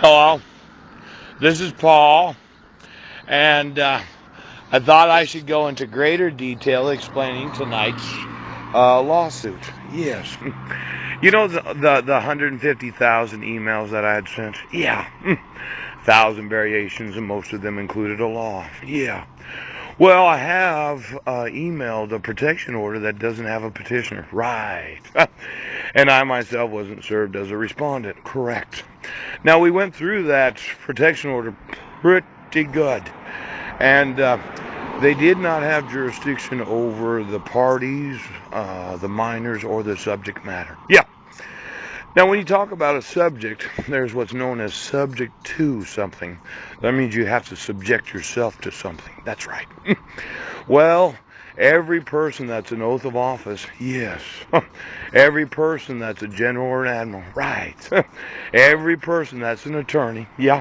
Hello, this is Paul, and I thought I should go into greater detail explaining tonight's lawsuit. Yes. You know the 150,000 emails that I had sent? Yeah. 1,000 variations, and most of them included a law. Yeah. Well, I have emailed a protection order that doesn't have a petitioner. Right. And I myself wasn't served as a respondent. Correct. Now, we went through that protection order pretty good. And they did not have jurisdiction over the parties, the minors, or the subject matter. Yeah. Now, when you talk about a subject, there's what's known as subject to something. That means you have to subject yourself to something. That's right. Well, every person that's an oath of office, yes. Every person that's a general or an admiral, right. Every person that's an attorney, yeah.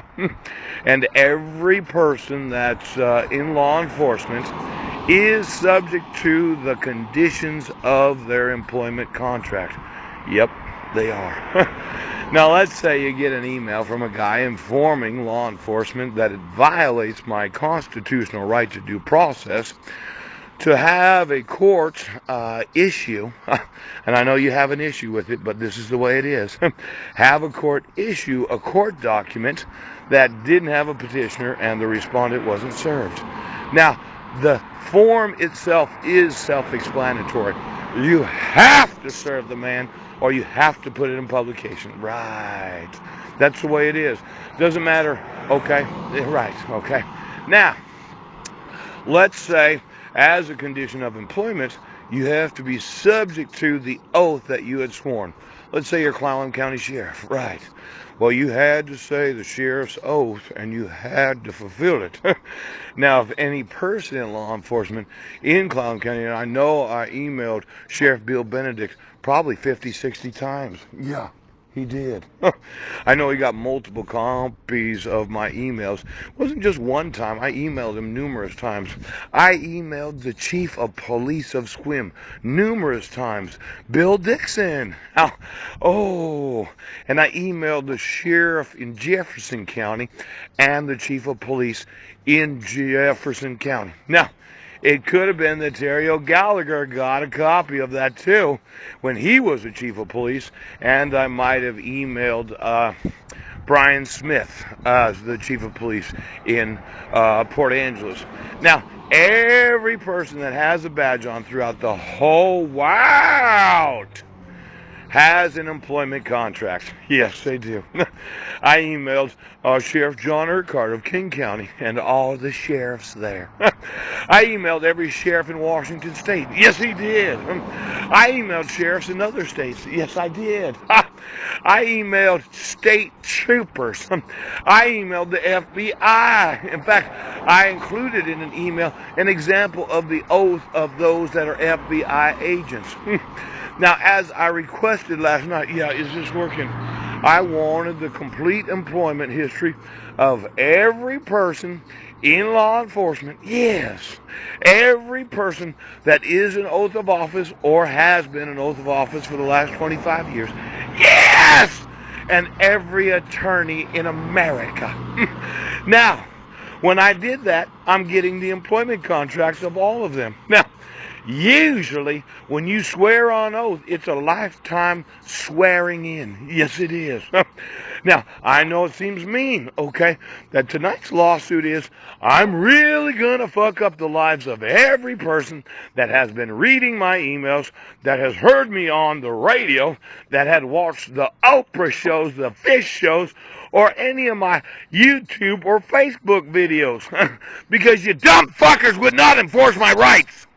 And every person that's in law enforcement is subject to the conditions of their employment contract. Yep. They are. Now, let's say you get an email from a guy informing law enforcement that it violates my constitutional right to due process to have a court issue, and I know you have an issue with it, but this is the way it is, have a court issue a court document that didn't have a petitioner and the respondent wasn't served. Now, the form itself is self-explanatory. You have to serve the man, or you have to put it in publication. Right. That's the way it is. Doesn't matter. Okay. Right. Okay. Now, let's say, as a condition of employment, you have to be subject to the oath that you had sworn. Let's say you're Clallam County Sheriff. Right. Well, you had to say the sheriff's oath, and you had to fulfill it. Now, if any person in law enforcement in Clallam County, and I know I emailed Sheriff Bill Benedict probably 50, 60 times. Yeah. He did. I know he got multiple copies of my emails. It wasn't just one time. I emailed him numerous times. I emailed the chief of police of Sequim numerous times. Bill Dixon. Oh, and I emailed the sheriff in Jefferson County and the chief of police in Jefferson County. Now, it could have been that Terry O'Gallagher got a copy of that too when he was the chief of police, and I might have emailed Brian Smith, the chief of police in Port Angeles. Now, every person that has a badge on throughout the whole world has an employment contract. Yes, they do. I emailed Sheriff John Urquhart of King County and all the sheriffs there. I emailed every sheriff in Washington State. Yes, he did. I emailed sheriffs in other states. Yes, I did. I emailed state troopers. I emailed the FBI. In fact, I included in an email an example of the oath of those that are FBI agents. Now, as I requested last night, yeah, is this working? I wanted the complete employment history of every person in law enforcement. Yes, every person that is an oath of office or has been an oath of office for the last 25 years. Yes! And every attorney in America. Now, when I did that, I'm getting the employment contracts of all of them. Now, usually, when you swear on oath, it's a lifetime swearing in. Yes, it is. Now, I know it seems mean, okay, that tonight's lawsuit is, I'm really going to fuck up the lives of every person that has been reading my emails, that has heard me on the radio, that had watched the Oprah shows, the Fish shows, or any of my YouTube or Facebook videos. Because you dumb fuckers would not enforce my rights.